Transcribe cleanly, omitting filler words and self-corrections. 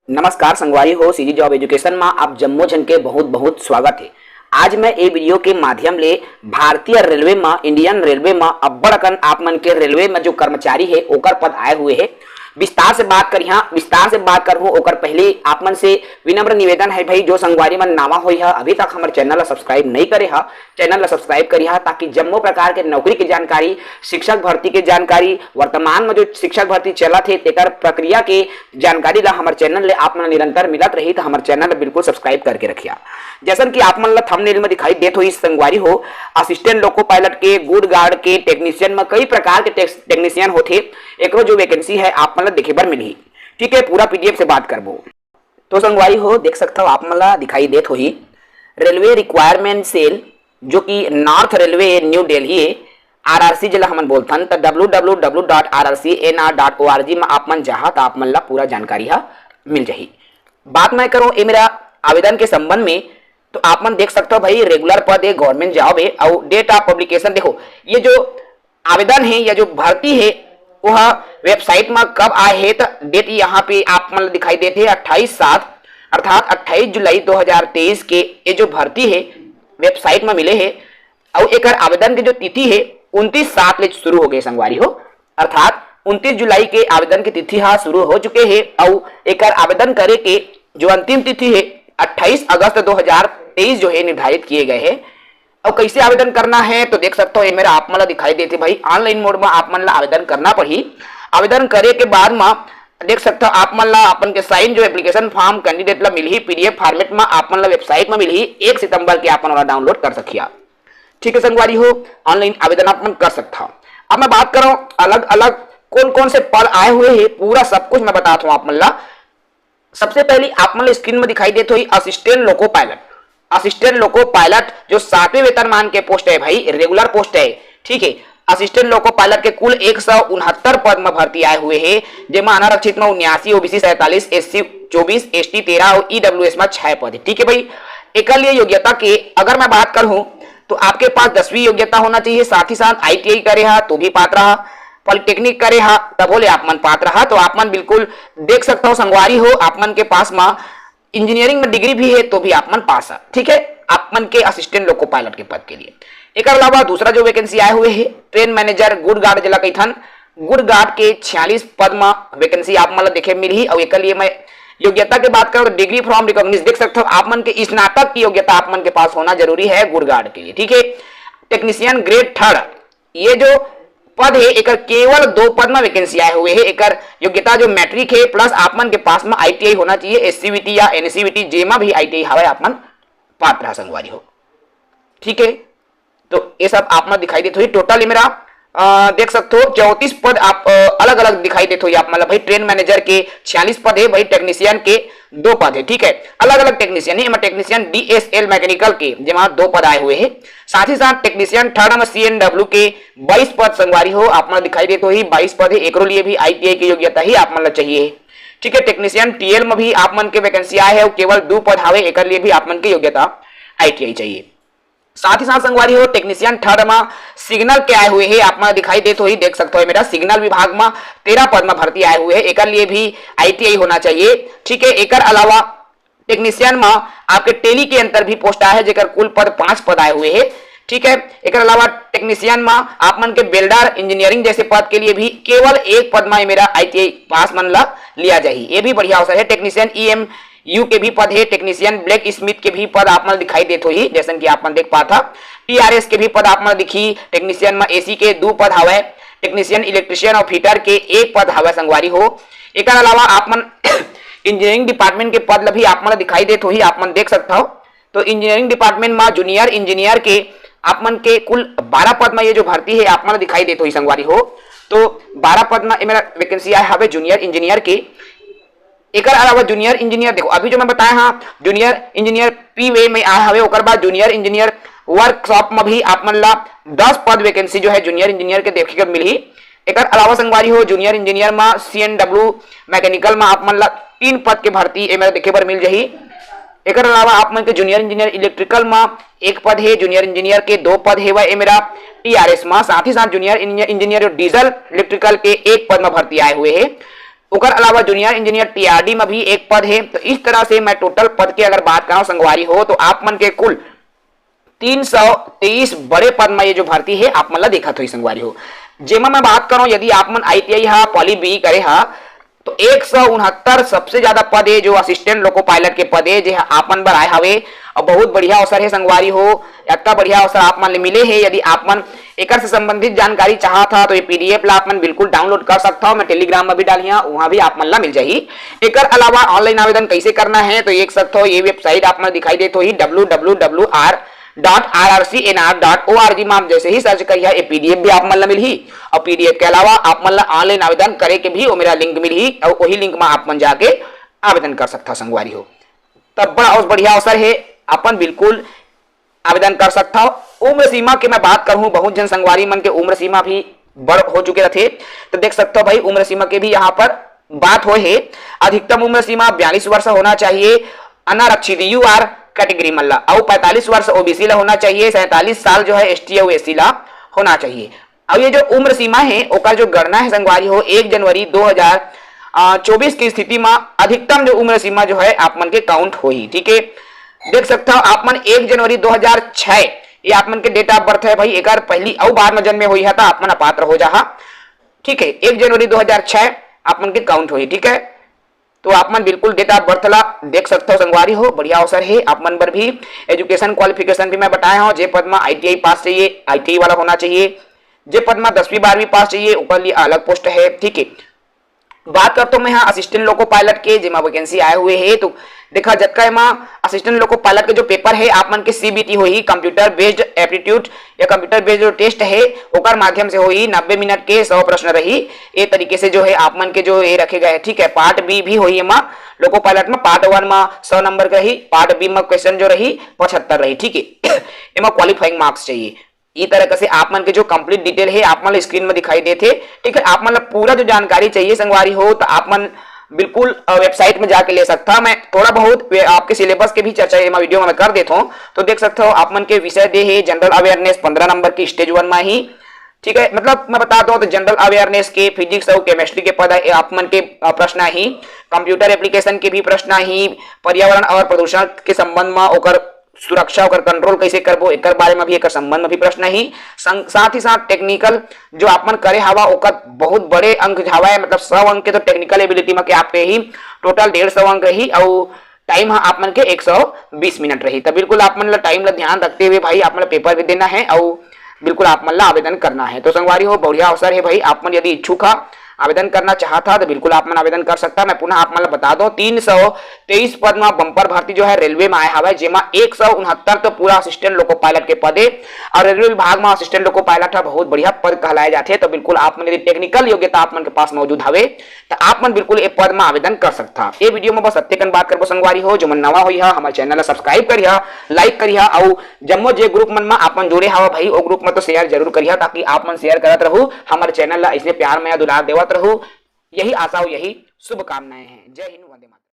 नमस्कार संगवारी हो सीजी जॉब एजुकेशन में आप जम्मो जन के बहुत बहुत स्वागत है। आज मैं ए वीडियो के माध्यम ले भारतीय रेलवे में इंडियन रेलवे में अब्बड़ अकन आप मन के रेलवे में जो कर्मचारी है ओकर पद आए हुए है विस्तार से बात करूँ ओकर पहले आप मन से विनम्र निवेदन है भाई जो संगवारी मन नावा हुई है अभी तक हमारे चैनल ला सब्सक्राइब नहीं करे है चैनल ला सब्सक्राइब करी है ताकि जम्मो प्रकार के नौकरी की जानकारी शिक्षक भर्ती के जानकारी वर्तमान में जो शिक्षक भर्ती चलत है तेकर प्रक्रिया के जानकारी ला हमारे चैनल ले आप मन निरंतर मिलत रही तो हमारे चैनल बिल्कुल सब्सक्राइब करके रखिया। जैसन कि आप मन ला थंबनेल में दिखाई देत हो संगवारी हो असिस्टेंट लोको पायलट के गुड गार्ड के टेक्नीशियन में कई प्रकार के टेक्नीशियन होते एकरो जो वैकेंसी है आप मन ला देखे बर मिली। ठीक है, पूरा पीडीएफ से बात करबो तो संगवारी हो देख सकता हो आप मन ला दिखाई देत होही रेलवे रिक्वायरमेंट सेल जो कि north railway new Delhi RRC जिला हमन बोलथन तो www.rrcnr.org में आप मन जहाँ तो आप मन ला पूरा जानकारी हा मिल जाही। बात मैं करूँ ये मेरा आवेदन के संबंध में तो आप मन देख सकते हो भाई रेगुलर पद है गवर्नमेंट जॉब है और डेट ऑफ पब्लिकेशन देखो ये जो आवेदन है या जो भर्ती है वह वेबसाइट में कब आए है तो डेट यहाँ पे आप मतलब दिखाई देते हैं 28/7 अर्थात 28 जुलाई 2023 के ये जो भर्ती है वेबसाइट में मिले है और एक आवेदन की जो तिथि है 29/7 ले शुरू हो गए संगवारी हो अर्थात 29 जुलाई के आवेदन की तिथि हाँ शुरू हो चुके हैं और एक आवेदन करे के जो अंतिम तिथि है 28 अगस्त 2023 जो है निर्धारित किए गए हैं। और कैसे आवेदन करना है तो देख सकते हो ये मेरा आप मन ला दिखाई देते भाई ऑनलाइन मोड में आप मन ला आवेदन करना पड़ी। आवेदन करे के बाद में देख सकते हो आप मन ला अपन के साइन जो एप्लीकेशन फॉर्म कैंडिडेट ला मिली पीडीएफ फॉर्मेट में आप मन ला वेबसाइट में मिली 1 सितंबर के आप मन डाउनलोड कर सकिया। ठीक है संगवारी हो ऑनलाइन आवेदन आप मन कर सकता। अब मैं बात करूं अलग अलग कौन कौन से पद आए हुए हैं पूरा सब कुछ मैं बताता हूं आप मन ला। सबसे पहले आप मन स्क्रीन में दिखाई देते हुई असिस्टेंट लोको पायलट जो 7वें वेतनमान के पोस्ट है भाई रेगुलर पोस्ट है। ठीक है, असिस्टेंट लोको पायलट के कुल 169 पद में भर्ती आए हुए हैं जेमा अनारक्षित में 79 ओबीसी 47 एससी 24 एसटी 13 और ईडब्ल्यूएस में 6 पद है। ठीक है भाई, एक लिए योग्यता के अगर मैं बात करूं तो आपके पास 10वीं योग्यता होना चाहिए, साथ ही साथ आईटीआई करे हा तो भी पात्र रहा, पॉलिटेक्निक करे हा तब बोले आप मन पात्र रहा तो आप मन बिल्कुल देख सकता हो संगवारी हो आप मन के पास में इंजीनियरिंग में डिग्री भी है तो भी आप मन पास है। ठीक है, आप मन के असिस्टेंट लोको पायलट के पद के लिए। एक अलावा दूसरा जो वैकेंसी आए हुए है ट्रेन मैनेजर गुड गार्ड जिला कैथन गुड गार्ड के 46 पद में वैकेंसी आप मन देखे मिली और एक लिए मैं योग्यता की बात करूं तो डिग्री फ्रॉम रिकॉग्निज देख सकते हो आप मन के स्नातक की योग्यता आप मन के पास होना जरूरी है गुड गार्ड के लिए। ठीक है, टेक्नीशियन ग्रेड 3 ये जो पद है एक केवल 2 पद में वैकेंसी आए हुए है। एक योग्यता जो मैट्रिक है प्लस आप मन के पास में आईटीआई होना चाहिए, एससीवीटी या एनसीवीटी जेमा भी आईटीआई हवे आप मन पात्र संगवारी हो। ठीक है, तो ये सब आप मन दिखाई देते हुई टोटल मेरा देख सकते हो 34 पद आप अलग अलग दिखाई देते हो आप मतलब भाई ट्रेन मैनेजर के 46 पद है भाई टेक्नीशियन के 2 पद है। ठीक है, अलग अलग टेक्नीशियन है टेक्नीशियन डीएसएल मैकेनिकल के जमा 2 पद आए हुए हैं, साथ ही साथ टेक्नीशियन 3rd में सीएनडब्ल्यू के 22 पद संगवारी हो आप मन दिखाई देते हो ही 22 पद है। एकरो लिए भी आईटीआई की योग्यता ही आप मन चाहिए। ठीक है, टेक्नीशियन टीएल में भी आप मन के वैकेंसी आए है केवल 2 पद हावे एक लिए भी आप मन की योग्यता आईटीआई चाहिए। साथ ही साथ संगवारी हो टेक्नीशियन 3rd में सिग्नल के आए हुए हैं आप मन दिखाई देते हो ही देख सकते हो मेरा सिग्नल विभाग में 13 पद में भर्ती आए हुए हैं एक लिए भी आईटीआई होना चाहिए। ठीक है, एक अलावा टेक्नीशियन में आपके टेली के अंतर भी पोस्ट आया है जेकर कुल पद 5 पद आए हुए हैं। ठीक है, एक अलावा टेक्नीशियन में आप मन के बेल्डर इंजीनियरिंग जैसे पद के लिए भी केवल 1 पद में मेरा आईटीआई पास मन ला लिया जाए, ये भी बढ़िया अवसर है। टेक्नीशियन ईएमयू के भी पद है, टेक्नीशियन ब्लैक स्मिथ के भी पद आप मन दिखाई देते हो ही जैसे कि आप मन देख पाता। टीआरएस के भी पद आप मन दिखी, टेक्नीशियन में एसी के 2 पद हवे, टेक्नीशियन इलेक्ट्रिशियन और फिटर के 1 पद हवे संगवारी हो। एक अलावा आप मन इंजीनियरिंग डिपार्टमेंट के पद भी आप मन दिखाई देते हो ही आप मन देख सकता हो। तो इंजीनियरिंग डिपार्टमेंट में जूनियर इंजीनियर के आप मन के कुल 12 पद में ये जो भर्ती है आप मन दिखाई देते हो संगवारी हो। तो 12 पद में मेरा वैकेंसी आया है जूनियर इंजीनियर के। एक अलावा जूनियर इंजीनियर देखो अभी जो मैं बताया हाँ जूनियर इंजीनियर पी वे में आया है ओकर बाद जूनियर इंजीनियर वर्कशॉप में भी आप मन ला 10 पद वैकेंसी जो है जूनियर इंजीनियर के देखे मिली। एक अलावा संगवारी हो जूनियर इंजीनियर में सीएनडब्ल्यू मैकेनिकल में आप मन ला 3 पद के भर्ती मेरा देखे पर मिल जाही। एक अलावा आप मन के जूनियर इंजीनियर इलेक्ट्रिकल में 1 पद है, जूनियर इंजीनियर के 2 पद है वह मेरा टीआरएस में, साथ ही साथ जूनियर इंजीनियर डीजल इलेक्ट्रिकल के 1 पद में भर्ती आए हुए है। ओकर अलावा जूनियर इंजीनियर टीआरडी में भी एक पद है। तो इस तरह से मैं टोटल पद की अगर बात करूं संगवारी हो तो आप मन के कुल 323 बड़े पद में ये जो भर्ती है आप मन ला देखा थोड़ी संगवारी हो। जेमा मैं बात करूं यदि आप मन आईटीआई हा पॉली बी करे हा तो 169 सबसे ज्यादा पद है जो असिस्टेंट लोको पायलट के पद है जे आपन बर आए हवे और बहुत बढ़िया अवसर है संगवारी हो। इतना बढ़िया अवसर आप मन मिले है। यदि आप मन एकर से संबंधित जानकारी चाहत था तो ये पीडीएफ ला आप मन बिल्कुल डाउनलोड कर सकता हो। मैं टेलीग्राम में भी डालिया वहां भी आप मन ला मिल जाही। एकर अलावा ऑनलाइन आवेदन कैसे करना है तो एक सकते हो ये वेबसाइट आप मन दिखाई देते हो ही www.rrcnr.org में आप जैसे ही सर्च करिए ये पीडीएफ भी आप मन ला मिलही और पीडीएफ के अलावा आप मन ला ऑनलाइन आवेदन करे के भी वो मेरा लिंक मिलही और वही लिंक में आप मन जाके आवेदन कर सकता संगवारी हो। तब बड़ा और बढ़िया अवसर है अपन बिल्कुल आवेदन कर सकता हो। उम्र सीमा की मैं बात करूं बहुत जन संगवारी मन के उम्र सीमा भी बड़ हो चुके थे तो देख सकते हो भाई उम्र सीमा के भी यहाँ पर बात हो है। अधिकतम उम्र सीमा 42 वर्ष होना चाहिए अनारक्षित यूआर कैटेगरी मल्ला और 45 वर्ष ओबीसी ला होना चाहिए। 47 साल जो है एसटी और एससी ला होना चाहिए। अब ये जो उम्र सीमा है ओकर जो गणना है संगवारी हो 1 जनवरी 2024 की स्थिति में अधिकतम जो उम्र सीमा जो है आप मन के काउंट हो ही। ठीक है देख सकते हो आप मन 1 जनवरी 2006 ये आप मन के डेट ऑफ बर्थ है भाई। एक पहली और बाद में जन्मे हुई है तो आप मन अपात्र हो जा। ठीक है 1 जनवरी 2006 आप मन के काउंट हुई। ठीक है तो आप मन बिल्कुल डेट ऑफ बर्थ ला देख सकते हो संगवारी हो। बढ़िया अवसर है आप मन पर भी। एजुकेशन क्वालिफिकेशन भी मैं बताया हूँ जे पद में आईटीआई पास चाहिए आईटीआई वाला होना चाहिए। जे पद में 10वीं 12वीं पास चाहिए ऊपर लिए अलग पोस्ट है। ठीक है बात करता हूं मैं यहाँ असिस्टेंट लोको पायलट के जिमा वैकेंसी आए हुए है तो देखा जतका एमा असिस्टेंट लोको पायलट के जो पेपर है आप मन के सीबीटी होई कंप्यूटर बेस्ड एप्टीट्यूड या कंप्यूटर बेस्ड जो टेस्ट है ओकर माध्यम से होई 90 मिनट के 100 प्रश्न रही। ये तरीके से जो है आप मन के जो ये रखे गए ठीक है। पार्ट बी भी होई एमा लोको पायलट में पार्ट 1 में 100 नंबर का रही पार्ट बी में क्वेश्चन जो रही 75 रही। ठीक है एमा क्वालिफाइंग मार्क्स चाहिए। इस तरह से आप मन के जो कंप्लीट डिटेल है आप मन स्क्रीन में दिखाई देते। ठीक है आप मन पूरा जो जानकारी चाहिए संगवारी हो तो आप मन बिल्कुल वेबसाइट में जाके ले सकता। मैं थोड़ा बहुत आपके सिलेबस के भी चर्चा वीडियो में मैं कर देता हूँ तो देख सकते हो आप मन के विषय दे है जनरल अवेयरनेस 15 नंबर की स्टेज 1 में ही। ठीक है मतलब मैं बताता हूँ तो जनरल अवेयरनेस के फिजिक्स और केमिस्ट्री के पद आप मन के प्रश्न ही कंप्यूटर एप्लीकेशन के भी प्रश्न ही पर्यावरण और प्रदूषण के संबंध में ओकर सुरक्षा और कंट्रोल कैसे करबो एक बारे में भी एक संबंध में भी प्रश्न ही। साथ ही साथ टेक्निकल जो आपन करे हवा ओकर बहुत बड़े अंक हवा है मतलब 100 अंक के तो टेक्निकल एबिलिटी में के आपके ही टोटल 150 अंक रही और टाइम आप मन के 120 मिनट रही। तो बिल्कुल आप मन टाइम ला ध्यान रखते हुए भाई आप मन पेपर भी देना है और बिल्कुल आप मन ला आवेदन करना है। तो संगवारी हो बढ़िया अवसर है भाई। आप मन यदि इच्छुक है आवेदन करना चाहता तो बिल्कुल आप मन आवेदन कर सकता। मैं पुनः आप मन बता दो 323 पद में बंपर भर्ती जो है रेलवे में आया हवा जेमा 169 तो पूरा असिस्टेंट लोको पायलट के पद है और रेलवे विभाग में असिस्टेंट लोको पायलट है बहुत बढ़िया पद कहलाए जाते। तो बिल्कुल आप मन यदि टेक्निकल योग्यता आप मन के पास मौजूद हवे तो आप मन बिल्कुल ये पद में आवेदन कर सकता। ये वीडियो में बस अत्यकन बात करबो संगवारी हो जो मन नवा हुई है हमारे चैनल सब्सक्राइब करिए लाइक करिए और जम्मो जे ग्रुप मन में आपन जोड़े हवा भाई वो ग्रुप में तो शेयर जरूर करिए ताकि आप मन शेयर करत रहू हमारे चैनल ला इसलिए प्यार में दुलार देवत रहू। यही आशा हो यही शुभकामनाएं हैं। जय हिंद वंदे मातरम।